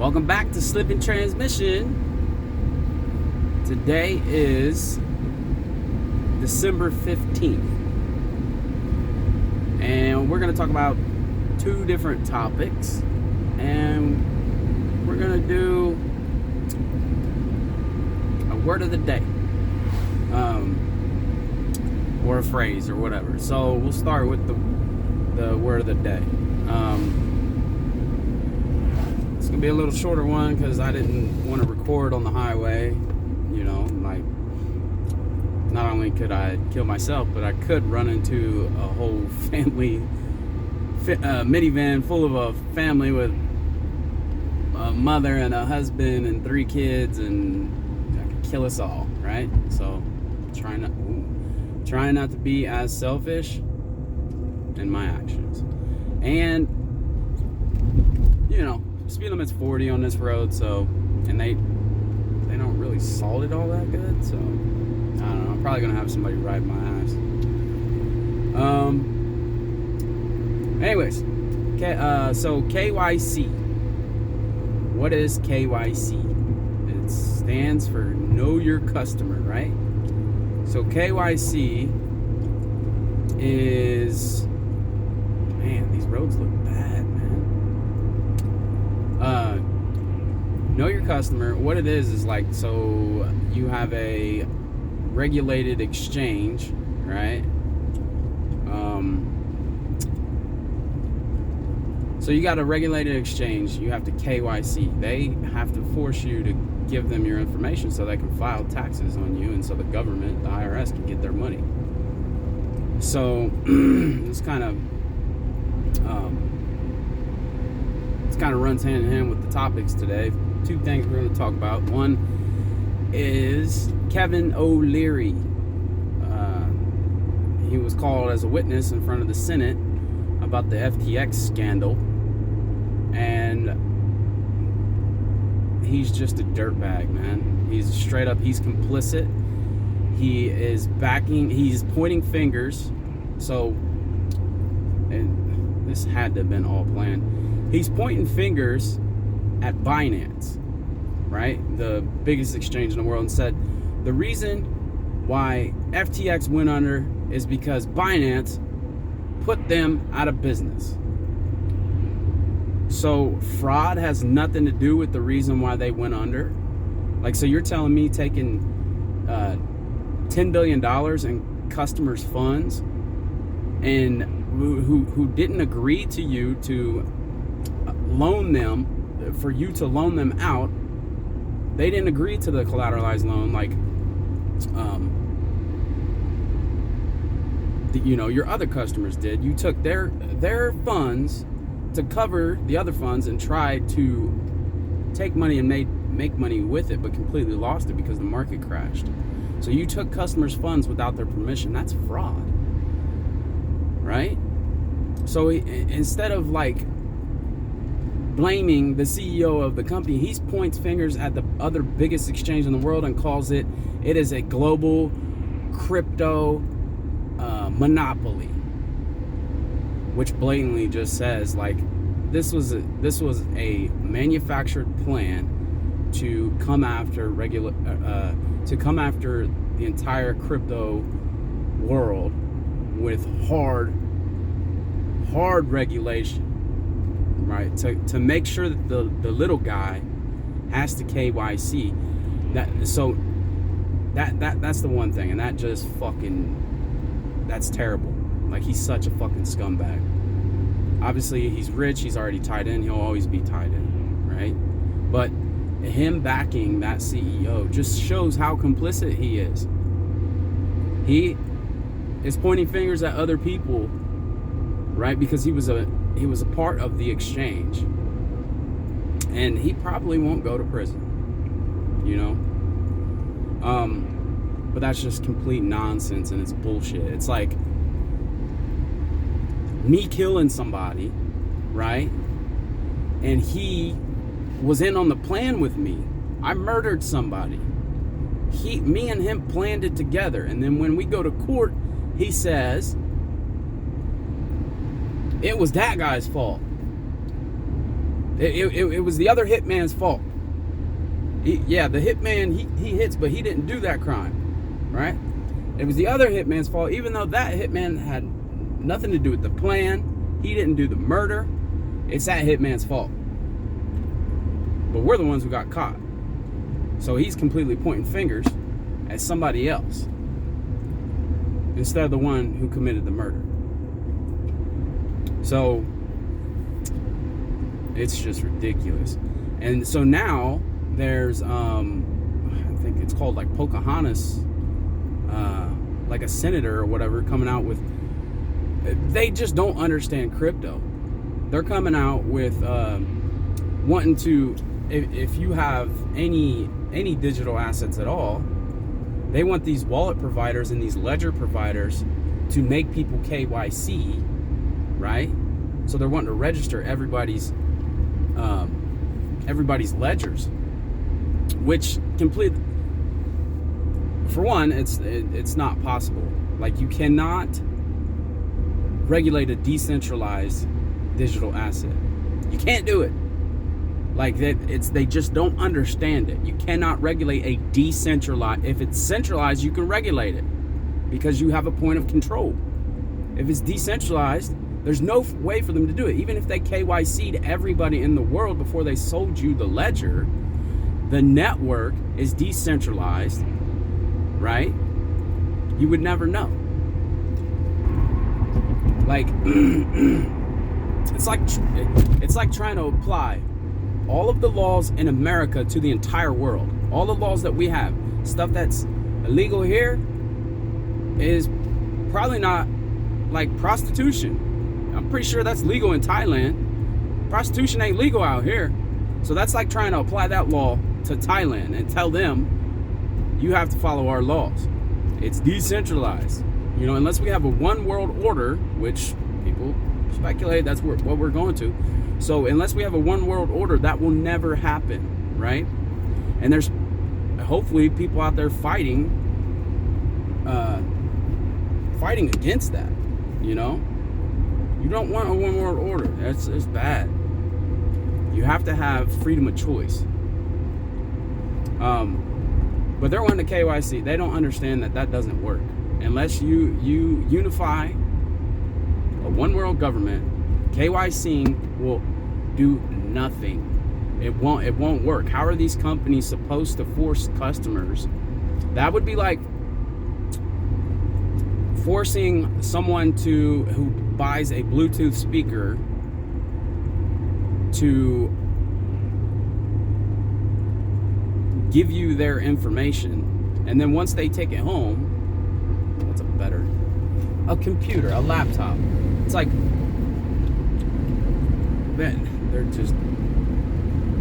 Welcome back to Slipping Transmission. Today is December 15th. And we're going to talk about two different topics. And we're going to do a word of the day. Or a phrase or whatever. So we'll start with the word of the day. It's gonna be a little shorter one because I didn't want to record on the highway. You know, like, not only could I kill myself, but I could run into a whole family minivan full of a family with a mother and a husband and 3 kids, and I could kill us all, right? So trying not to be as selfish in my actions. And you know, speed limit's 40 on this road, so, and they don't really salt it all that good, so I don't know, I'm probably gonna have somebody ride my ass. Anyways, so KYC. What is KYC? It stands for Know Your Customer, right? So KYC is, man, these roads look bad, man. Know your customer. What it is like, so you have a regulated exchange, right? So you got a regulated exchange. You have to KYC. They have to force you to give them your information so they can file taxes on you, and so the government, the IRS, can get their money. So this kind of runs hand in hand with the topics today. 2 things we're going to talk about. One is Kevin O'Leary. He was called as a witness in front of the Senate about the FTX scandal, and he's just a dirtbag, man. He's straight up, he's complicit. He is he's pointing fingers. So, and this had to have been all planned. He's pointing fingers at Binance, right? The biggest exchange in the world, and said the reason why FTX went under is because Binance put them out of business. So fraud has nothing to do with the reason why they went under. Like, so you're telling me taking $10 billion in customers' funds, and who didn't agree to you to loan them, for you to loan them out, they didn't agree to the collateralized loan, like your other customers did. You took their funds to cover the other funds and tried to take money and make money with it, but completely lost it because the market crashed. So you took customers' funds without their permission. That's fraud, right? So instead of like blaming the CEO of the company, he points fingers at the other biggest exchange in the world and calls it is a global crypto monopoly, which blatantly just says, like, this was a manufactured plan to come after the entire crypto world with hard regulation, right? To make sure that the little guy has to KYC. That's the one thing, and that just that's terrible. Like, he's such a fucking scumbag. Obviously, he's rich, he's already tied in, he'll always be tied in, right? But him backing that CEO just shows how complicit he is. He is pointing fingers at other people, right? Because he was a part of the exchange, and he probably won't go to prison, you know. But that's just complete nonsense, and it's bullshit. It's like me killing somebody, right? And he was in on the plan with me. I murdered somebody. Me and him planned it together, and then when we go to court, he says it was that guy's fault. It was the other hitman's fault. The hitman, he hits, but he didn't do that crime, right? It was the other hitman's fault, even though that hitman had nothing to do with the plan. He didn't do the murder. It's that hitman's fault. But we're the ones who got caught. So he's completely pointing fingers at somebody else instead of the one who committed the murder. So it's just ridiculous. And so now there's I think it's called like Pocahontas, like a senator or whatever, coming out with, they just don't understand crypto. They're coming out with wanting to, if you have any digital assets at all, they want these wallet providers and these ledger providers to make people KYC, right? So they're wanting to register everybody's ledgers, which complete, for one, it's not possible. Like, you cannot regulate a decentralized digital asset. You can't do it. Like, they just don't understand it. You cannot regulate a decentralized. If it's centralized, you can regulate it because you have a point of control. If it's decentralized, there's no way for them to do it. Even if they KYC'd everybody in the world before they sold you the ledger, the network is decentralized, right? You would never know. Like, it's like trying to apply all of the laws in America to the entire world. All the laws that we have, stuff that's illegal here is probably not, like prostitution. I'm pretty sure that's legal in Thailand. Prostitution ain't legal out here. So that's like trying to apply that law to Thailand and tell them you have to follow our laws. It's decentralized. You know, unless we have a one world order, which people speculate that's what we're going to. So unless we have a one world order, that will never happen, right? And there's hopefully people out there fighting against that, you know? You don't want a one world order. It's bad. You have to have freedom of choice. But they're wanting to KYC. They don't understand that doesn't work. Unless you unify a one world government, KYCing will do nothing. It won't work. How are these companies supposed to force customers? That would be like forcing someone who buys a Bluetooth speaker to give you their information, and then once they take it home, what's a computer, a laptop. It's like, man,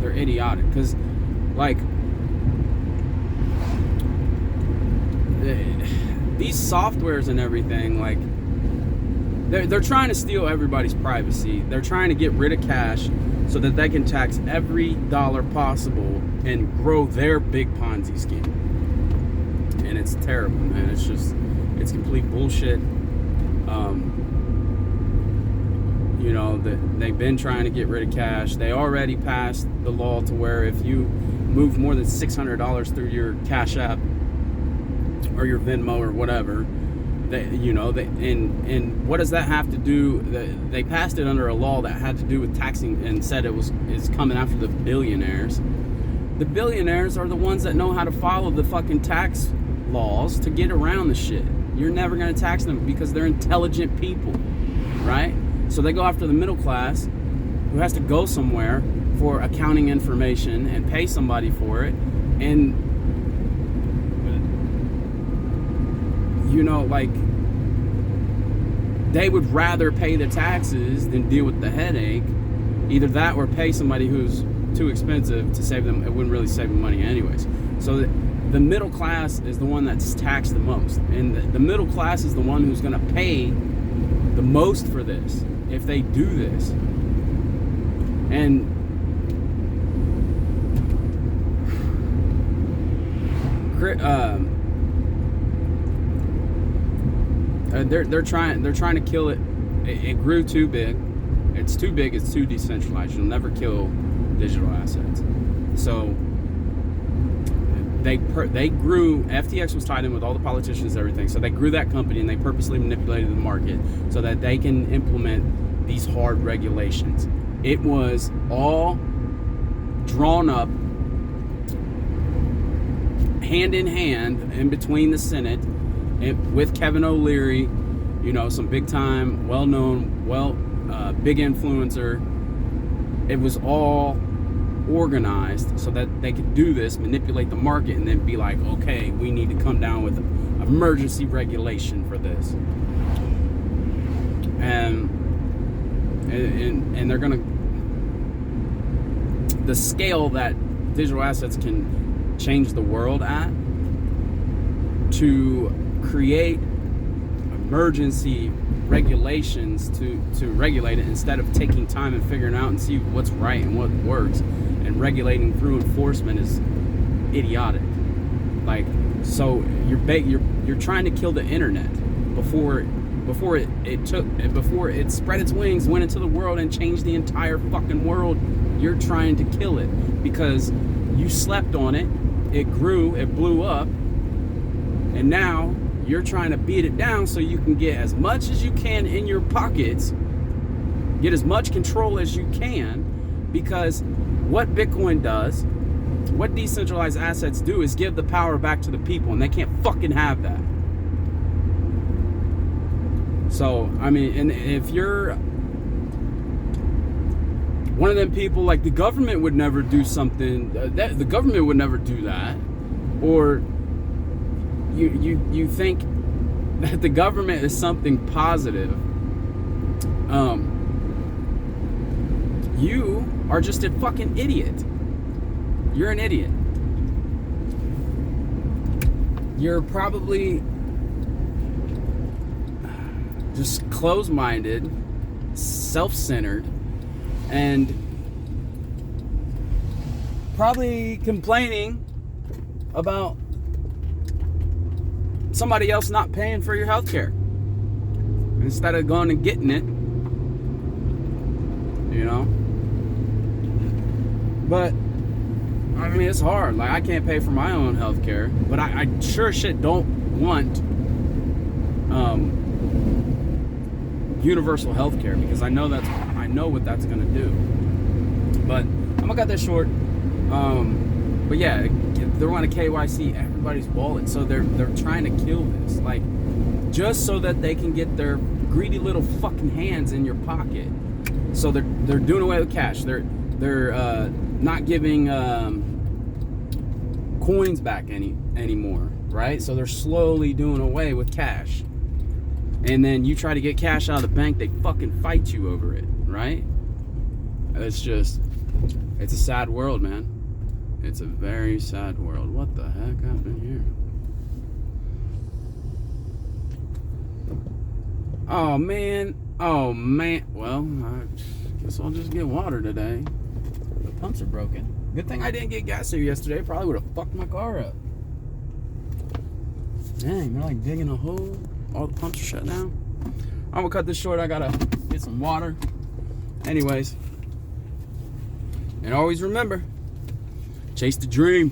they're idiotic, because like these softwares and everything, like they're trying to steal everybody's privacy. They're trying to get rid of cash so that they can tax every dollar possible and grow their big Ponzi scheme. And it's terrible, man. It's complete bullshit. You know, they've been trying to get rid of cash. They already passed the law to where if you move more than $600 through your Cash App or your Venmo or whatever, and what does that have to do? They passed it under a law that had to do with taxing, and said it's coming after the billionaires. The billionaires are the ones that know how to follow the fucking tax laws to get around the shit. You're never going to tax them because they're intelligent people, right? So they go after the middle class who has to go somewhere for accounting information and pay somebody for it. And, you know, like, they would rather pay the taxes than deal with the headache. Either that or pay somebody who's too expensive to save them. It wouldn't really save them money anyways. So the middle class is the one that's taxed the most. And the middle class is the one who's going to pay the most for this if they do this. And they're trying to kill it. It grew too big. It's too big, it's too decentralized. You'll never kill digital assets. So they grew, FTX was tied in with all the politicians and everything, so they grew that company and they purposely manipulated the market so that they can implement these hard regulations. It was all drawn up hand in hand in between the Senate with Kevin O'Leary, you know, some big time, well-known, big influencer. It was all organized so that they could do this, manipulate the market, and then be like, okay, we need to come down with emergency regulation for this. And they're gonna, the scale that digital assets can change the world at, to create emergency regulations to regulate it, instead of taking time and figuring out and see what's right and what works, and regulating through enforcement, is idiotic. Like, so you're trying to kill the internet before it spread its wings, went into the world and changed the entire fucking world. You're trying to kill it because you slept on it. It grew, it blew up, and now you're trying to beat it down so you can get as much as you can in your pockets, get as much control as you can, because what Bitcoin does, what decentralized assets do, is give the power back to the people, and they can't fucking have that. So, I mean, and if you're one of them people, like, the government would never do something, the government would never do that, or you think that the government is something positive, you are just a fucking idiot. You're an idiot. You're probably just closed-minded, self-centered, and probably complaining about somebody else not paying for your health care instead of going and getting it, you know. But I mean, it's hard. Like, I can't pay for my own health care, but I sure shit don't want universal health care, because I know what that's gonna do. But I'm gonna cut this short. But yeah, they want to KYC everybody's wallet, so they're trying to kill this, like, just so that they can get their greedy little fucking hands in your pocket. So they're doing away with cash. They're not giving coins back anymore, right? So they're slowly doing away with cash. And then you try to get cash out of the bank, they fucking fight you over it, right? It's a sad world, man. It's a very sad world. What the heck happened here? Oh man. Well, I guess I'll just get water today. The pumps are broken. Good thing I didn't get gas here yesterday. Probably would have fucked my car up. Dang, they're like digging a hole. All the pumps are shut down. I'm gonna cut this short. I gotta get some water. Anyways, and always remember, chase the dream.